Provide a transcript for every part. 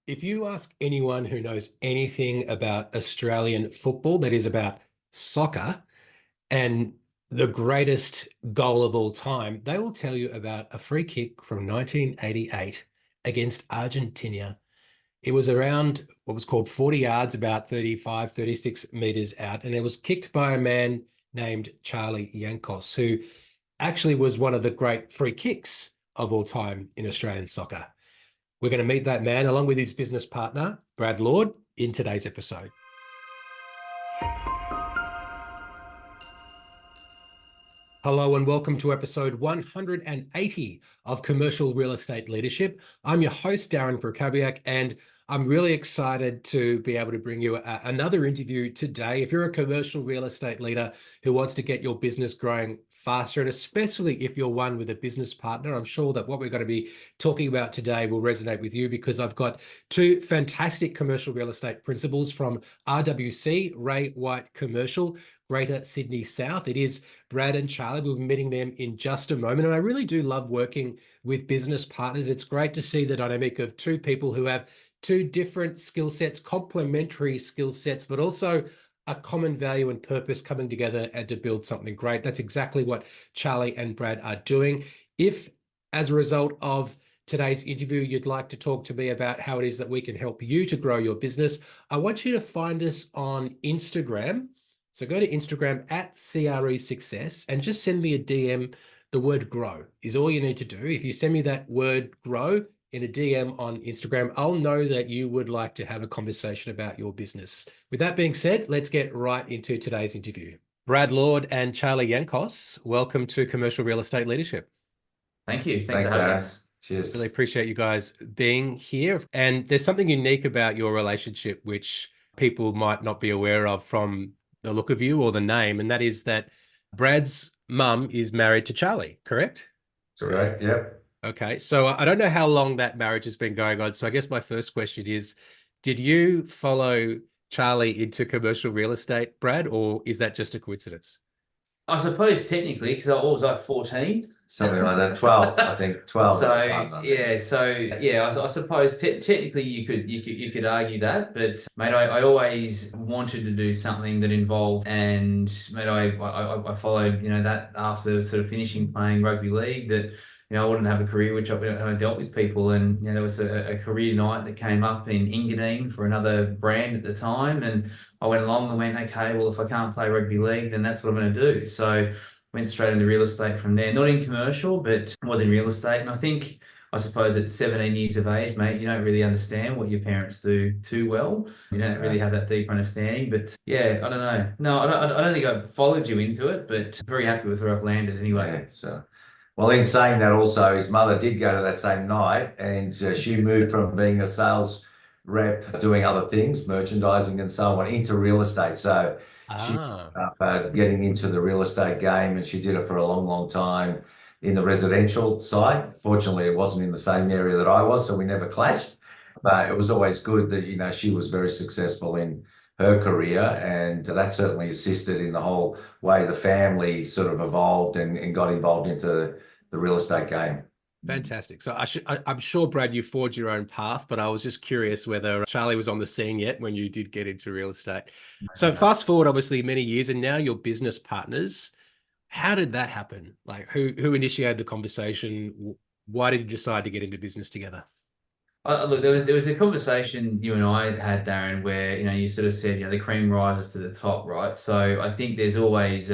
If you ask anyone who knows anything about Australian football, that is about soccer and the greatest goal of all time, they will tell you about a free kick from 1988 against Argentina. It was around what was called 40 yards, about 35, 36 meters out, and it was kicked by a man named Charlie Yankos, who actually was one of the great free kicks of all time in Australian soccer. We're going to meet that man along with his business partner, Brad Lord, in today's episode. Hello and welcome to episode 180 of Commercial Real Estate Leadership. I'm your host, Darren Krakowiak, and I'm really excited to be able to bring you another interview today. If you're a commercial real estate leader who wants to get your business growing faster, and especially if you're one with a business partner, I'm sure that what we're going to be talking about today will resonate with you, because I've got two fantastic commercial real estate principals from RWC, Ray White Commercial, Greater Sydney South. It is Brad and Charlie. We'll be meeting them in just a moment. And I really do love working with business partners. It's great to see the dynamic of two people who have two different skill sets, complementary skill sets, but also a common value and purpose coming together and to build something great. That's exactly what Charlie and Brad are doing. If, as a result of today's interview, you'd like to talk to me about how it is that we can help you to grow your business, I want you to find us on Instagram. So go to Instagram at CRE Success and just send me a DM. The word grow is all you need to do. If you send me that word grow in a DM on Instagram, I'll know that you would like to have a conversation about your business. With that being said, let's get right into today's interview. Brad Lord and Charlie Yankos, welcome to Commercial Real Estate Leadership. Thank you. Thanks for having us. Cheers. Really appreciate you guys being here. And there's something unique about your relationship which people might not be aware of from the look of you or the name, and that is that Brad's mum is married to Charlie, correct? Correct, yep. Okay, so I don't know how long that marriage has been going on. So I guess my first question is, did you follow Charlie into commercial real estate, Brad, or is that just a coincidence? I suppose technically, because I was like 14. Something like that. 12, I think. 12. So I suppose technically you could argue that, but mate, I always wanted to do something that involved, and mate, I followed that after sort of finishing playing rugby league, that I wouldn't have a career which I dealt with people, and there was a career night that came up in Engadine for another brand at the time, and I went along and went, okay, well, if I can't play rugby league, then that's what I'm going to do. So went straight into real estate from there, not in commercial, but was in real estate. And I suppose at 17 years of age, mate, you don't really understand what your parents do too well. You don't really have that deep understanding, but yeah, I don't know. No, I don't think I followed you into it, but very happy with where I've landed anyway. Yeah, so, well, in saying that also, his mother did go to that same night, and she moved from being a sales rep, doing other things, merchandising and so on, into real estate. So she getting into the real estate game, and she did it for a long, long time in the residential side. Fortunately, it wasn't in the same area that I was, so we never clashed. But it was always good that, she was very successful in her career, and that certainly assisted in the whole way the family sort of evolved and got involved into the real estate game. Fantastic. So I'm sure, Brad, you forged your own path, but I was just curious whether Charlie was on the scene yet when you did get into real estate. So fast forward, obviously, many years, and now you're business partners. How did that happen? Like, who initiated the conversation? Why did you decide to get into business together? Look, there was a conversation you and I had, Darren, where you sort of said the cream rises to the top, right? So I think there's always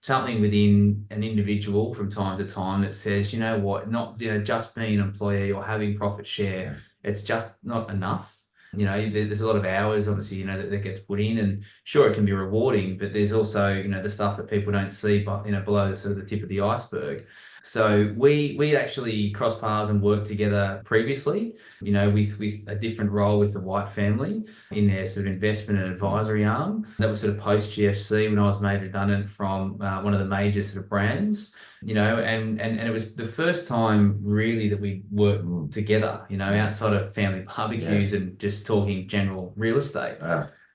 something within an individual from time to time that says, you know what, not just being an employee or having profit share, it's just not enough. There's a lot of hours, obviously, that gets put in, and sure, it can be rewarding, but there's also the stuff that people don't see, but below sort of the tip of the iceberg. So we actually crossed paths and worked together previously, with a different role with the White family in their sort of investment and advisory arm. That was sort of post GFC, when I was made redundant from one of the major sort of brands, and it was the first time really that we worked together, outside of family barbecues and just talking general real estate.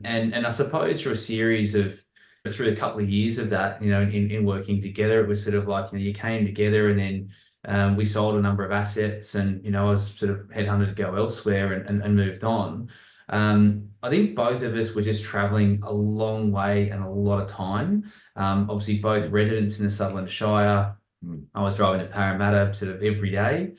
And I suppose through a couple of years of that, in working together, it was sort of like, you came together, and then we sold a number of assets, and I was sort of headhunted to go elsewhere and moved on. I think both of us were just traveling a long way and a lot of time. Obviously, both residents in the Sutherland Shire. I was driving to Parramatta sort of every day,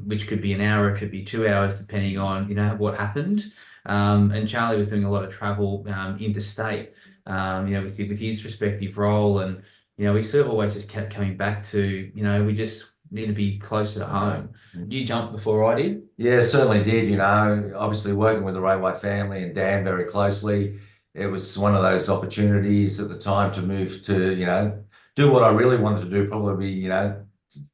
which could be an hour, it could be 2 hours, depending on what happened. And Charlie was doing a lot of travel interstate, with his respective role, and we sort of always just kept coming back to we just need to be closer to home. You jumped before I did. Yeah, certainly did. Obviously working with the Railway family and Dan very closely, it was one of those opportunities at the time to move to, do what I really wanted to do, probably,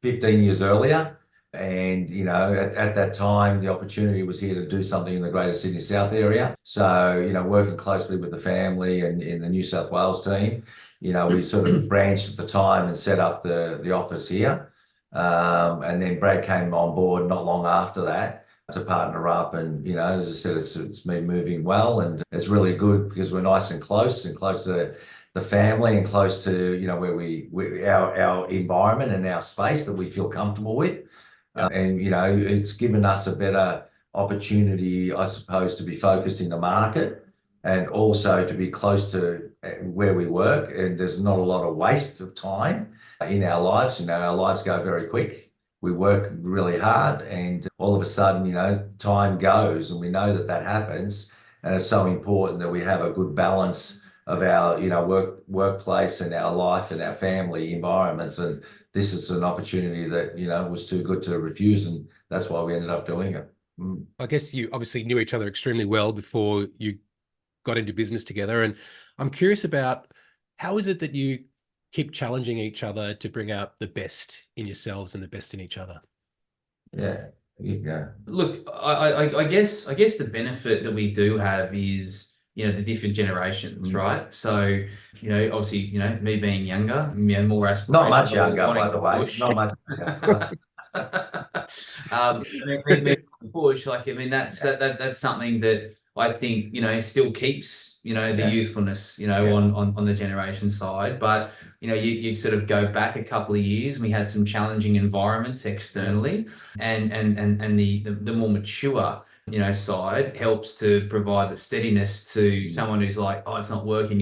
15 years earlier. And, at that time, the opportunity was here to do something in the Greater Sydney South area. So, working closely with the family and in the New South Wales team, we sort of branched at the time and set up the office here. And then Brad came on board not long after that to partner up. And, as I said, it's been moving well, and it's really good because we're nice and close to the family and close to, where our environment and our space that we feel comfortable with. And, it's given us a better opportunity, I suppose, to be focused in the market and also to be close to where we work. And there's not a lot of waste of time in our lives. Our lives go very quick. We work really hard, and all of a sudden, time goes, and we know that happens. And it's so important that we have a good balance of our, workplace and our life and our family environments. And this is an opportunity that, was too good to refuse. And that's why we ended up doing it. I guess you obviously knew each other extremely well before you got into business together. And I'm curious about, how is it that you keep challenging each other to bring out the best in yourselves and the best in each other? Yeah. Look, I guess the benefit that we do have is the different generations, right? So obviously me being younger, more aspirational. Not much younger, by the way. Not much younger. Push, that's something that I think still keeps the youthfulness on the generation side. But you sort of go back a couple of years, and we had some challenging environments externally, and the more mature side helps to provide the steadiness to someone who's like, oh, it's not working.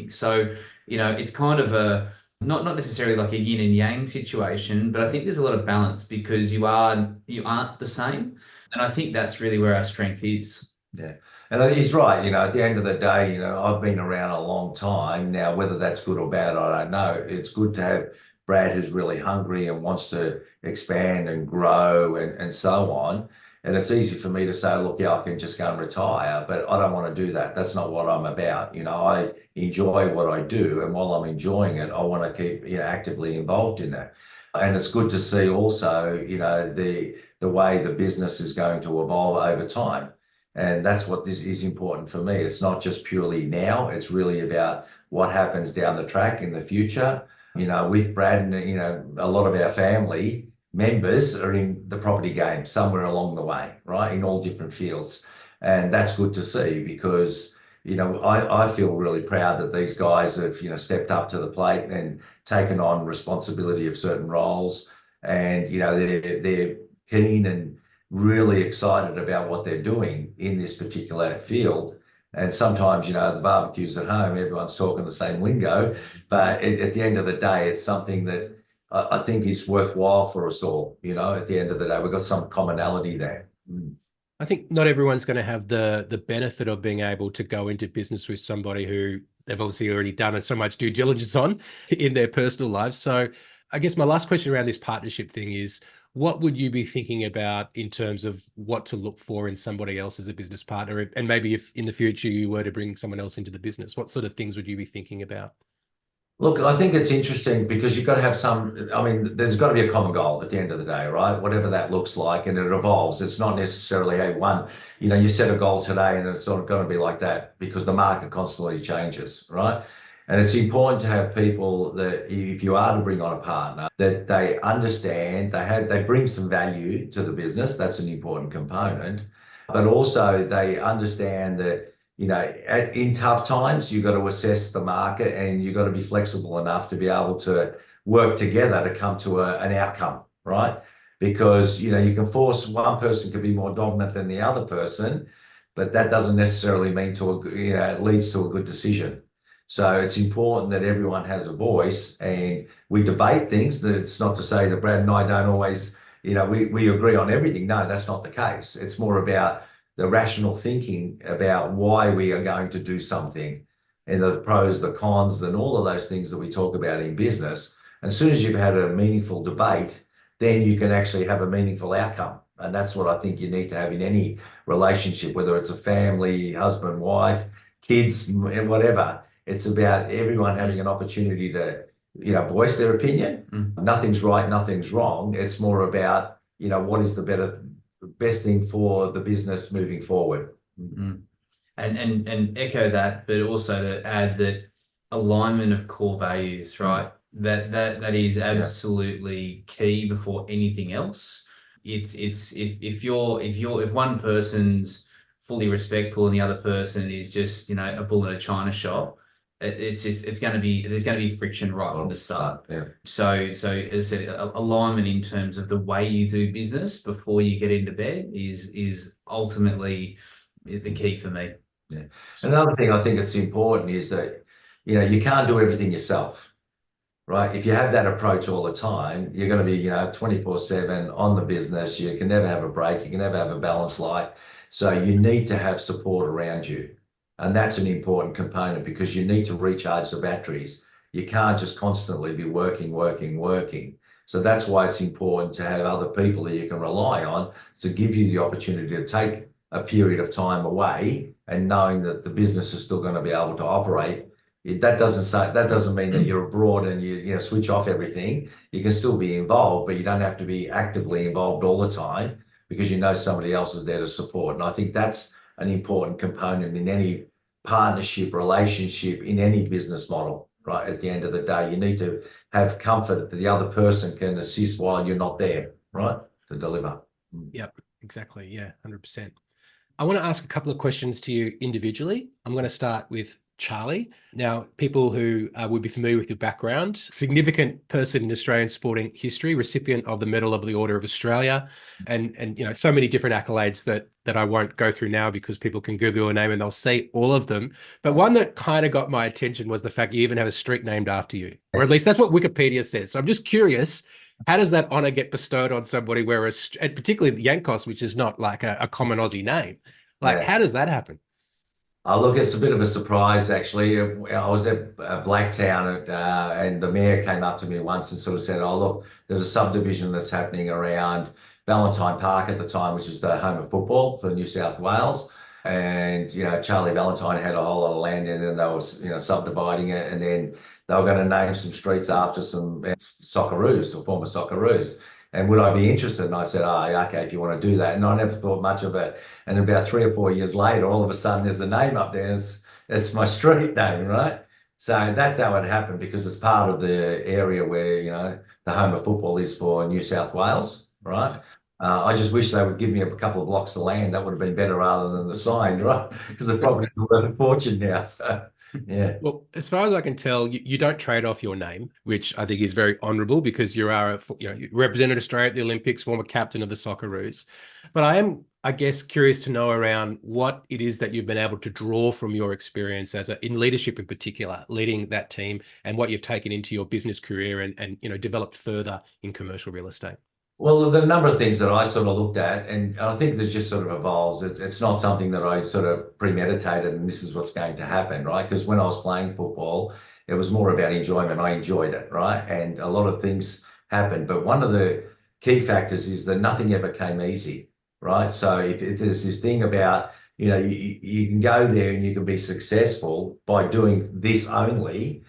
So it's kind of a not necessarily like a yin and yang situation, but I think there's a lot of balance because you aren't the same, and I think that's really where our strength is. Yeah, and he's right. At the end of the day, I've been around a long time now. Whether that's good or bad, I don't know. It's good to have Brad, who's really hungry and wants to expand and grow and so on. And it's easy for me to say, look, yeah, I can just go and retire, but I don't want to do that. That's not what I'm about. I enjoy what I do, and while I'm enjoying it, I want to keep actively involved in that. And it's good to see also, the way the business is going to evolve over time. And that's what this is important for me. It's not just purely now, it's really about what happens down the track in the future. With Brad and, a lot of our family members are in the property game somewhere along the way, right? In all different fields. And that's good to see because, I feel really proud that these guys have, stepped up to the plate and taken on responsibility of certain roles. And, they're keen and really excited about what they're doing in this particular field. And sometimes, the barbecues at home, everyone's talking the same lingo, but at the end of the day, it's something that I think is worthwhile for us all. At the end of the day, we've got some commonality there. I think not everyone's going to have the benefit of being able to go into business with somebody who they've obviously already done so much due diligence on in their personal lives. So I guess my last question around this partnership thing is, what would you be thinking about in terms of what to look for in somebody else as a business partner? And maybe if in the future you were to bring someone else into the business, what sort of things would you be thinking about? Look, I think it's interesting because you've got to have there's got to be a common goal at the end of the day, right? Whatever that looks like, and it evolves. It's not necessarily, hey, you set a goal today and it's not going to be like that because the market constantly changes, right? And it's important to have people that if you are to bring on a partner, that they understand, they bring some value to the business. That's an important component. But also they understand that, in tough times, you've got to assess the market and you've got to be flexible enough to be able to work together to come to an outcome, right? Because, you can force one person to be more dominant than the other person, but that doesn't necessarily mean it leads to a good decision. So it's important that everyone has a voice, and we debate things. It's not to say that Brad and I don't always, we agree on everything. No, that's not the case. It's more about the rational thinking about why we are going to do something, and the pros, the cons, and all of those things that we talk about in business. As soon as you've had a meaningful debate, then you can actually have a meaningful outcome. And that's what I think you need to have in any relationship, whether it's a family, husband, wife, kids, and whatever. It's about everyone having an opportunity to, voice their opinion. Nothing's right, nothing's wrong. It's more about, what is the best thing for the business moving forward. And echo that, but also to add that alignment of core values, right? That is absolutely key before anything else. If one person's fully respectful and the other person is just, a bull in a china shop, there's going to be friction right from the start. Yeah. So as I said, alignment in terms of the way you do business before you get into bed is ultimately the key for me. Yeah. Another thing I think it's important is that, you can't do everything yourself, right? If you have that approach all the time, you're going to be, 24/7 on the business. You can never have a break. You can never have a balanced life. So you need to have support around you. And that's an important component, because you need to recharge the batteries. You can't just constantly be working. So that's why it's important to have other people that you can rely on to give you the opportunity to take a period of time away, and knowing that the business is still going to be able to operate. That doesn't mean that you're abroad and you switch off everything. You can still be involved, but you don't have to be actively involved all the time, because somebody else is there to support. And I think that's an important component in any partnership, relationship, in any business model, right? At the end of the day, you need to have comfort that the other person can assist while you're not there, right? To deliver. Yep, exactly. Yeah, 100%. I want to ask a couple of questions to you individually. I'm going to start with Charlie. Now, people who would be familiar with your background: significant person in Australian sporting history, recipient of the Medal of the Order of Australia, and so many different accolades that I won't go through now, because people can Google your name and they'll see all of them. But one that kind of got my attention was the fact you even have a street named after you, or at least that's what Wikipedia says. So I'm just curious, how does that honor get bestowed on somebody, and particularly the Yankos, which is not like a common Aussie name? How does that happen? Oh, look, it's a bit of a surprise, actually. I was at Blacktown, and the mayor came up to me once and sort of said, "Oh, look, there's a subdivision that's happening around Valentine Park at the time, which is the home of football for New South Wales. And, Charlie Valentine had a whole lot of land in it, and they were, subdividing it. And then they were going to name some streets after some Socceroos, or former Socceroos. And would I be interested?" And I said, "Oh, okay, if you want to do that." And I never thought much of it. And about 3 or 4 years later, all of a sudden there's a name up there. It's my street name, right? So that's how it happened, because it's part of the area where, the home of football is for New South Wales, right? I just wish they would give me a couple of blocks of land. That would have been better rather than the sign, right? Because it's probably worth a fortune now. So, yeah. Well, as far as I can tell, you don't trade off your name, which I think is very honourable, because you represented Australia at the Olympics, former captain of the Socceroos. But I am, I guess, curious to know around what it is that you've been able to draw from your experience in leadership, in particular, leading that team, and what you've taken into your business career and developed further in commercial real estate. Well, the number of things that I sort of looked at, and I think this just sort of evolves. It's not something that I sort of premeditated and this is what's going to happen, right? Because when I was playing football, it was more about enjoyment. I enjoyed it, right? And a lot of things happened. But one of the key factors is that nothing ever came easy, right? So if there's this thing about, you can go there and you can be successful by doing this only,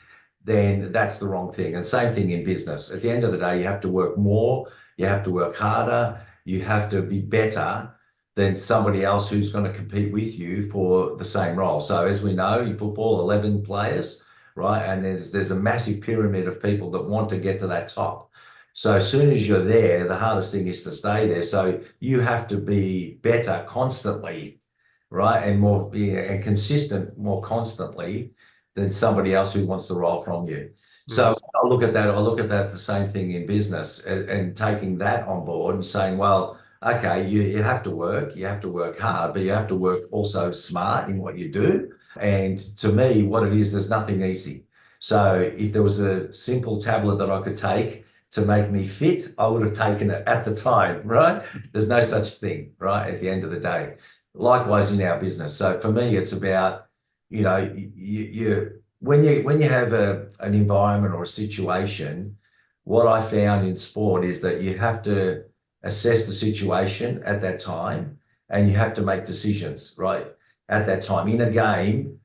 then that's the wrong thing. And same thing in business. At the end of the day, you have to work more. You have to work harder. You have to be better than somebody else who's going to compete with you for the same role. So as we know, in football, 11 players, right? And there's a massive pyramid of people that want to get to that top. So as soon as you're there, the hardest thing is to stay there. So you have to be better constantly, right? And more and consistent more constantly than somebody else who wants the role from you. So I look at that, the same thing in business and taking that on board and saying, well, okay, you have to work, hard, but you have to work also smart in what you do. And to me, what it is, there's nothing easy. So if there was a simple tablet that I could take to make me fit, I would have taken it at the time, right? There's no such thing, right? At the end of the day. Likewise in our business. So for me, it's about, when you have an environment or a situation, what I found in sport is that you have to assess the situation at that time and you have to make decisions, right? At that time. In a game,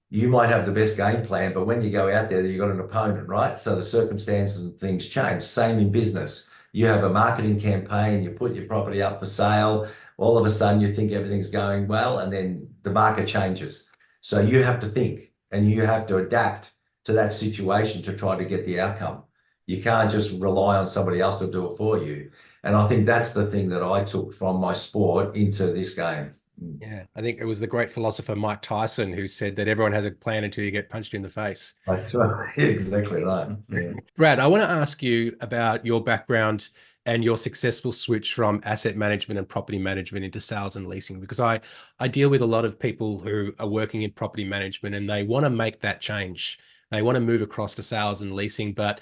you might have the best game plan, but when you go out there, you've got an opponent, right? So the circumstances and things change. Same in business. You have a marketing campaign, you put your property up for sale, all of a sudden you think everything's going well, and then the market changes. So you have to think and you have to adapt to that situation to try to get the outcome. You can't just rely on somebody else to do it for you. And I think that's the thing that I took from my sport into this game. Yeah, I think it was the great philosopher Mike Tyson who said that everyone has a plan until you get punched in the face. That's right. Exactly right. Yeah. Brad, I want to ask you about your background and your successful switch from asset management and property management into sales and leasing, because I deal with a lot of people who are working in property management and they want to make that change. They want to move across to sales and leasing, but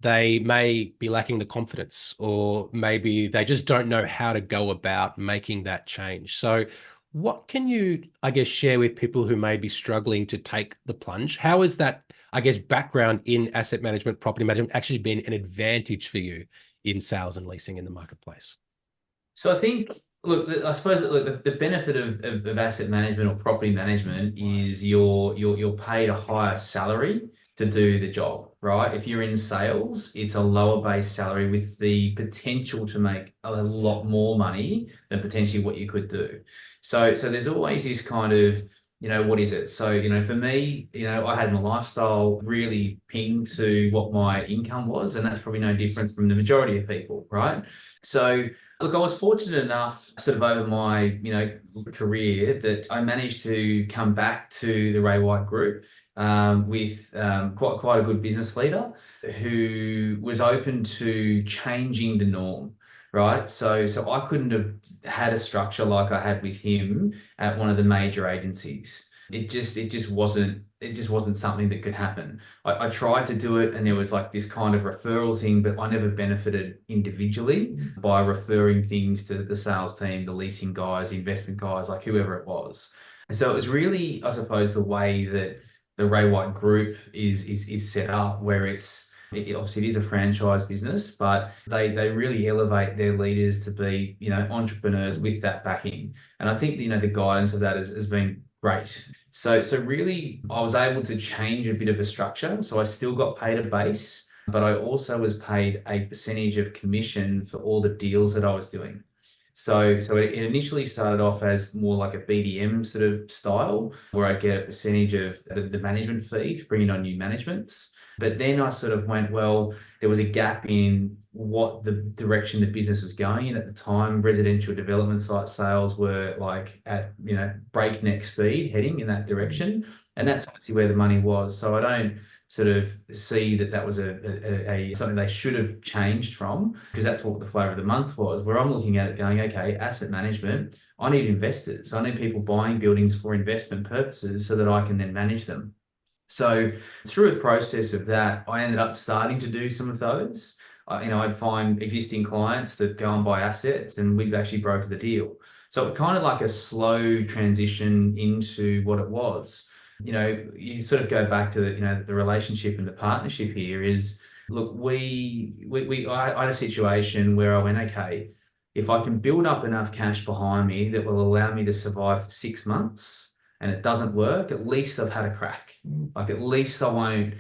they may be lacking the confidence, or maybe they just don't know how to go about making that change. So what can you, I guess, share with people who may be struggling to take the plunge? How is that, I guess, background in asset management, property management actually been an advantage for you in sales and leasing in the marketplace? So I think, look, I suppose the benefit of asset management or property management is you're paid a higher salary to do the job, right? If you're in sales, it's a lower base salary with the potential to make a lot more money than potentially what you could do. So there's always this kind of, what is it? So, for me, I had my lifestyle really pinned to what my income was, and that's probably no different from the majority of people, right? So look, I was fortunate enough sort of over my, career that I managed to come back to the Ray White Group with quite a good business leader who was open to changing the norm, right? So I couldn't have had a structure like I had with him at one of the major agencies. It just wasn't something that could happen. I tried to do it and there was like this kind of referral thing, but I never benefited individually by referring things to the sales team, the leasing guys, investment guys, like whoever it was. And so it was really, I suppose, the way that the Ray White Group is set up, where obviously it is a franchise business, but they really elevate their leaders to be, entrepreneurs with that backing. And I think, the guidance of that has been great. So really I was able to change a bit of a structure. So I still got paid a base, but I also was paid a percentage of commission for all the deals that I was doing. So it initially started off as more like a BDM sort of style, where I get a percentage of the management fee for bringing on new managements. But then I sort of went, well, there was a gap in what the direction the business was going in at the time. Residential development site sales were like at, breakneck speed heading in that direction. And that's obviously where the money was. So I don't sort of see that was a something they should have changed from, because that's what the flavor of the month was, where I'm looking at it going, okay, asset management, I need investors. I need people buying buildings for investment purposes so that I can then manage them. So through a process of that, I ended up starting to do some of those. I'd find existing clients that go and buy assets and we'd actually broker the deal. So it kind of like a slow transition into what it was. You sort of go back to the relationship and the partnership here is, look, I had a situation where I went, okay, if I can build up enough cash behind me that will allow me to survive for 6 months and it doesn't work, at least I've had a crack. Like at least I won't,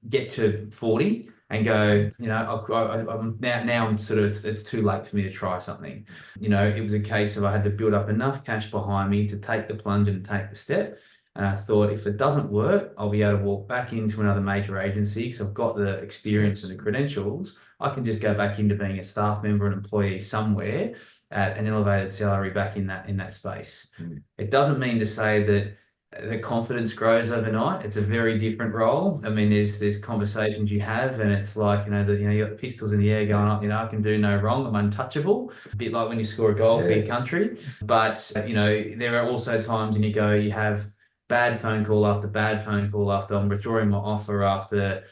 get to 40 and go, I'm now I'm sort of, it's too late for me to try something. It was a case of I had to build up enough cash behind me to take the plunge and take the step. And I thought, if it doesn't work, I'll be able to walk back into another major agency because I've got the experience and the credentials. I can just go back into being a staff member and employee somewhere at an elevated salary back in that space. It doesn't mean to say that the confidence grows overnight. It's a very different role. I mean, there's conversations you have, and it's like, you got the pistols in the air going up, I can do no wrong, I'm untouchable. A bit like when you score a goal, big country. But, there are also times when you have bad phone call after bad phone call after I'm withdrawing my offer after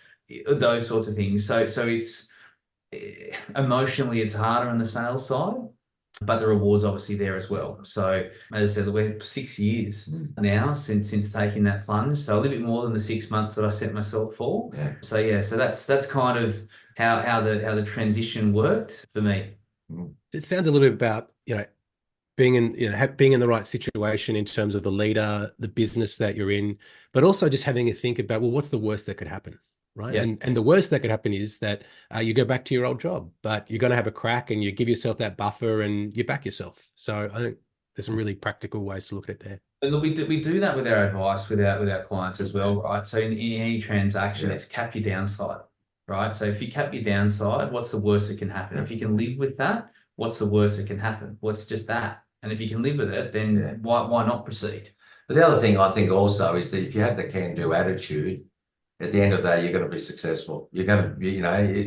those sorts of things. So it's emotionally, it's harder on the sales side, but the reward's obviously there as well. So as I said, we're 6 years now since taking that plunge. So a little bit more than the 6 months that I set myself for. Yeah. So that's kind of how the transition worked for me. It sounds a little bit about, being in the right situation in terms of the leader, the business that you're in, but also just having a think about, well, what's the worst that could happen? Right. Yeah. And the worst that could happen is that you go back to your old job, but you're going to have a crack and you give yourself that buffer and you back yourself. So I think there's some really practical ways to look at it there. And look, we do that with our advice with our clients as well, right? So in any transaction, it's cap your downside, right? So if you cap your downside, what's the worst that can happen? If you can live with that, what's the worst that can happen? Well, it's just that. And if you can live with it, then why not proceed? But the other thing I think also is that if you have the can-do attitude, at the end of the day, you're going to be successful. You're going to be,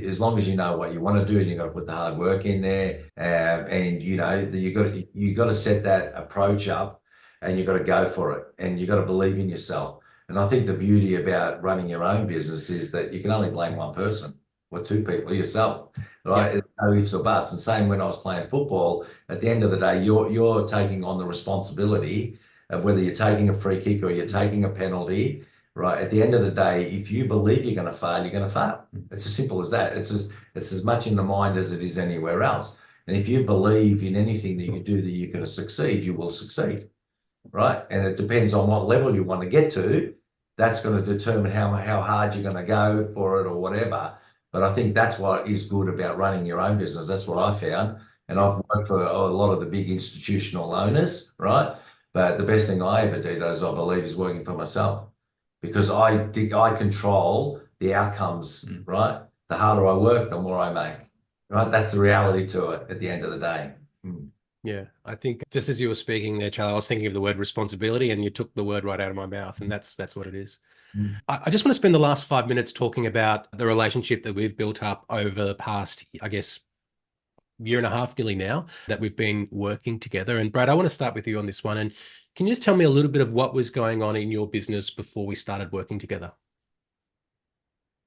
as long as you know what you want to do, and you've got to put the hard work in there, and you got to set that approach up, and you've got to go for it, and you've got to believe in yourself. And I think the beauty about running your own business is that you can only blame one person or two people, yourself, right? No ifs or buts. And same when I was playing football, at the end of the day, you're taking on the responsibility of whether you're taking a free kick or you're taking a penalty. Right. At the end of the day, if you believe you're going to fail, you're going to fail. It's as simple as that. It's as much in the mind as it is anywhere else. And if you believe in anything that you do that you're going to succeed, you will succeed. Right. And it depends on what level you want to get to. That's going to determine how hard you're going to go for it or whatever. But I think that's what is good about running your own business. That's what I found. And I've worked for a lot of the big institutional owners. Right. But the best thing I ever did, as I believe, is working for myself. Because I control the outcomes, right? The harder I work, the more I make, right? That's the reality to it at the end of the day. Yeah, I think just as you were speaking there, Charlie, I was thinking of the word responsibility, and you took the word right out of my mouth, and that's what it is. I just want to spend the last 5 minutes talking about the relationship that we've built up over the past, I guess, year and a half nearly now that we've been working together. And Brad, I want to start with you on this one. And can you just tell me a little bit of what was going on in your business before we started working together?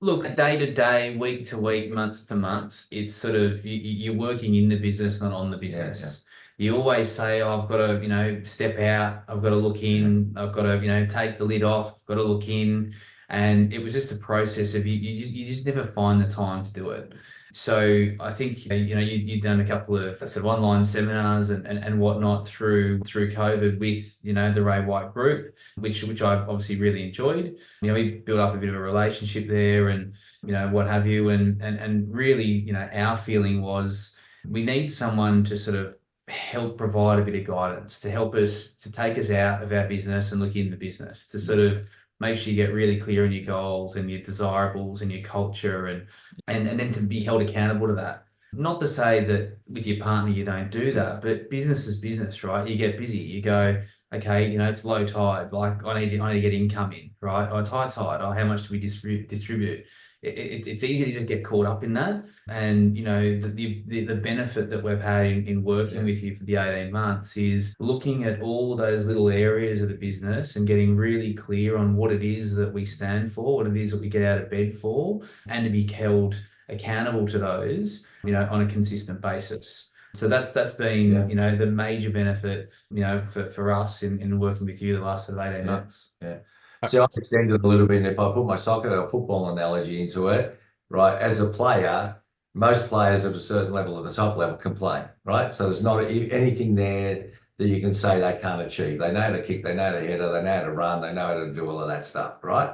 Look, day to day, week to week, month to month, it's sort of you're working in the business, not on the business. You always say, oh, I've got to, step out, I've got to look in, I've got to, take the lid off, I've got to look in. And it was just a process of you just never find the time to do it. So I think you've done a couple of sort of online seminars and whatnot through COVID with the Ray White group, which I obviously really enjoyed. We built up a bit of a relationship there, and what have you, and really our feeling was we need someone to sort of help provide a bit of guidance, to help us, to take us out of our business and look in the business, to sort of make sure you get really clear on your goals and your desirables and your culture, and then to be held accountable to that. Not to say that with your partner you don't do that, but business is business, right? You get busy. You go, okay, it's low tide. Like I need to get income in, right? Or high tide. Or how much do we distribute? It's easy to just get caught up in that. And the benefit that we've had in working with you for the 18 months is looking at all those little areas of the business and getting really clear on what it is that we stand for, what it is that we get out of bed for, and to be held accountable to those, on a consistent basis. So that's been, the major benefit, for us in working with you the last sort of 18 months. Yeah. So I'll extend it a little bit. And if I put my soccer or football analogy into it, right, as a player, most players at a certain level, at the top level, can play, right? So there's not anything there that you can say they can't achieve. They know how to kick, they know how to header, they know how to run, they know how to do all of that stuff, right?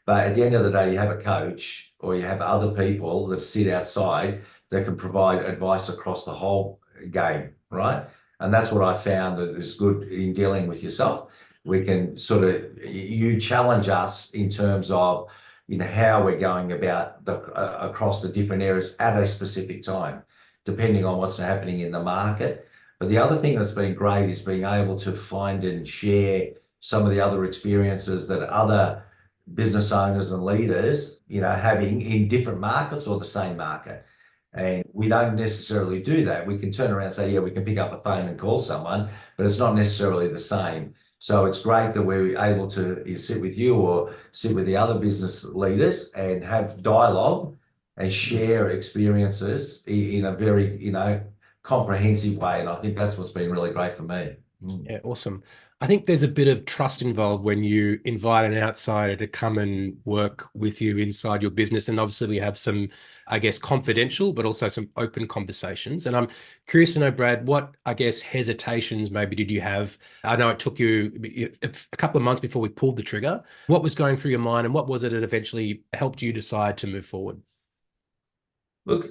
But at the end of the day, you have a coach or you have other people that sit outside that can provide advice across the whole game, right? And that's what I found that is good in dealing with yourself. We can sort of, you challenge us in terms of, how we're going about across the different areas at a specific time, depending on what's happening in the market. But the other thing that's been great is being able to find and share some of the other experiences that other business owners and leaders, having in different markets or the same market. And we don't necessarily do that. We can turn around and say, yeah, we can pick up a phone and call someone, but it's not necessarily the same. So it's great that we're able to sit with you or sit with the other business leaders and have dialogue and share experiences in a very, comprehensive way. And I think that's what's been really great for me. Yeah, awesome. I think there's a bit of trust involved when you invite an outsider to come and work with you inside your business. And obviously we have some, I guess, confidential, but also some open conversations. And I'm curious to know, Brad, what, I guess, hesitations maybe did you have? I know it took you a couple of months before we pulled the trigger. What was going through your mind and what was it that eventually helped you decide to move forward? Look,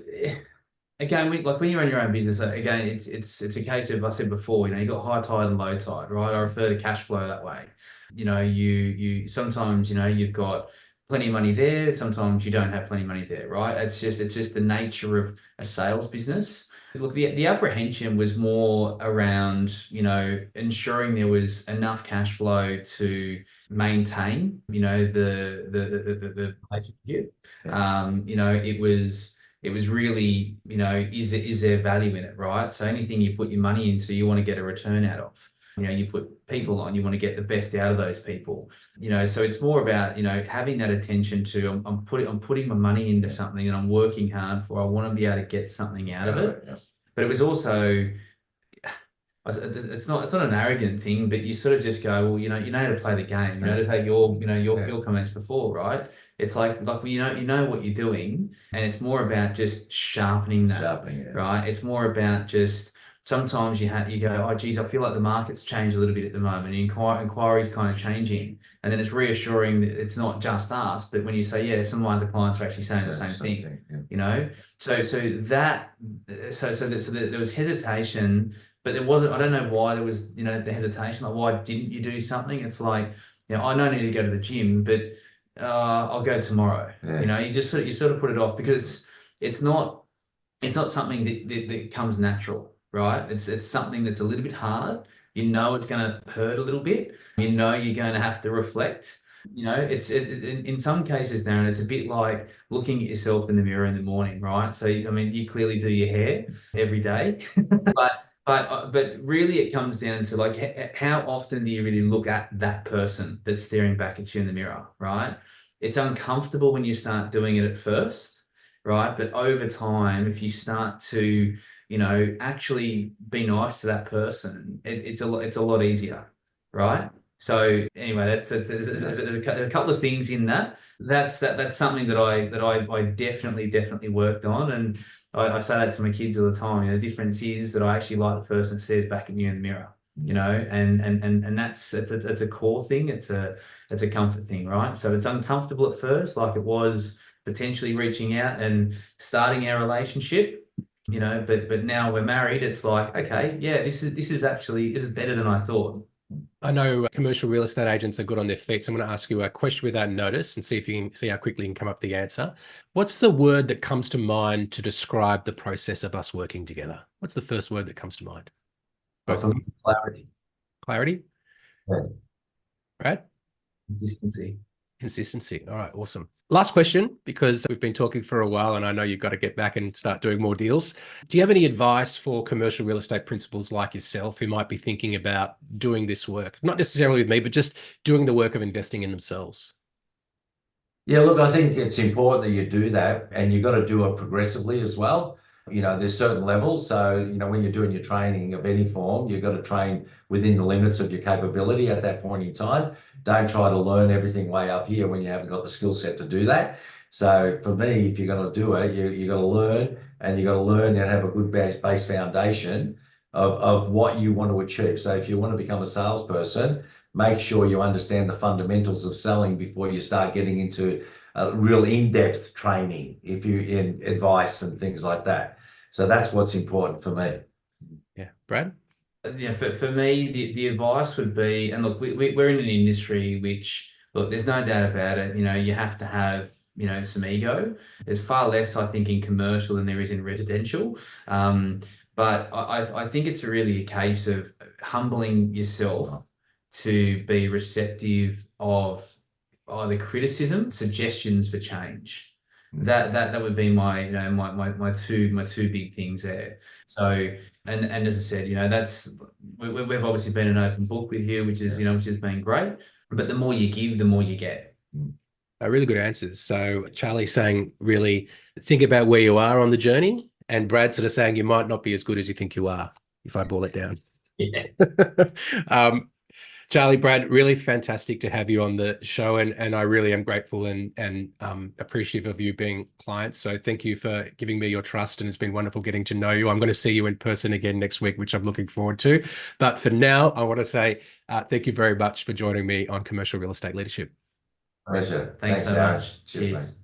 again, when you run your own business, again, it's a case of, I said before, you got high tide and low tide, right? I refer to cash flow that way. You sometimes, you've got plenty of money there, sometimes you don't have plenty of money there, right? It's just the nature of a sales business. Look, the apprehension was more around, ensuring there was enough cash flow to maintain, the relationship. It was really, is there value in it, right? So anything you put your money into, you want to get a return out of. You put people on, you want to get the best out of those people. So it's more about, having that attention to, I'm putting my money into something and I'm working hard for, I want to be able to get something out of it. Yeah. But it was also, it's not an arrogant thing, but you sort of just go, well, you know how to play the game, to take your comments before, right? It's like you know what you're doing, and it's more about just sharpening that, right? It's more about just sometimes you go, oh geez, I feel like the market's changed a little bit at the moment. Inquiry's kind of changing, and then it's reassuring that it's not just us, but when you say, yeah, some of my other clients are actually saying the same thing, So there was hesitation. But there wasn't, I don't know why there was, the hesitation. Like, why didn't you do something? It's like, I don't need to go to the gym, but I'll go tomorrow. Yeah. You sort of put it off because it's not something that comes natural, right? It's something that's a little bit hard. It's going to hurt a little bit. You're going to have to reflect. In some cases, Darren, it's a bit like looking at yourself in the mirror in the morning, right? So, you clearly do your hair every day, but really it comes down to like, how often do you really look at that person that's staring back at you in the mirror, right? It's uncomfortable when you start doing it at first, right? But over time, if you start to, actually be nice to that person, it's a lot easier, right? So anyway, there's a couple of things in that. That's something that I definitely worked on, and I say that to my kids all the time. The difference is that I actually like the person that stares back at me in the mirror. And that's it's a core thing. It's a comfort thing, right? So it's uncomfortable at first, like it was potentially reaching out and starting our relationship. But now we're married. It's like, okay, yeah, this is better than I thought. I know commercial real estate agents are good on their feet, so I'm going to ask you a question without notice and see if you can see how quickly you can come up with the answer. What's the word that comes to mind to describe the process of us working together? What's the first word that comes to mind? Both of them. Clarity. Clarity? Yeah. Right? Consistency. Consistency. All right, awesome. Last question, because we've been talking for a while and I know you've got to get back and start doing more deals. Do you have any advice for commercial real estate principals like yourself who might be thinking about doing this work? Not necessarily with me, but just doing the work of investing in themselves. Yeah, look, I think it's important that you do that, and you've got to do it progressively as well. There's certain levels. So, when you're doing your training of any form, you've got to train within the limits of your capability at that point in time. Don't try to learn everything way up here when you haven't got the skill set to do that. So for me, if you're going to do it, you got to learn, and you got to learn and have a good base foundation of what you want to achieve. So if you want to become a salesperson, make sure you understand the fundamentals of selling before you start getting into real in-depth training, if you in advice and things like that. So that's what's important for me. Yeah, Brad? Yeah, for me, the advice would be, and look, we're in an industry which, look, there's no doubt about it. You have to have, some ego. There's far less, I think, in commercial than there is in residential. But I think it's really a case of humbling yourself to be receptive of either criticism, suggestions for change. That would be my, you know, my two big things there. So, and as I said, you know, we've obviously been an open book with you, which is, you know, which has been great. But the more you give, the more you get. Really good answers. So Charlie saying, really think about where you are on the journey, and Brad sort of saying you might not be as good as you think you are, if I boil it down. Yeah. Charlie, Brad, really fantastic to have you on the show, and I really am grateful and appreciative of you being clients. So thank you for giving me your trust, and it's been wonderful getting to know you. I'm going to see you in person again next week, which I'm looking forward to. But for now, I want to say thank you very much for joining me on Commercial Real Estate Leadership. Pleasure. Thanks so Darren. much. Cheers.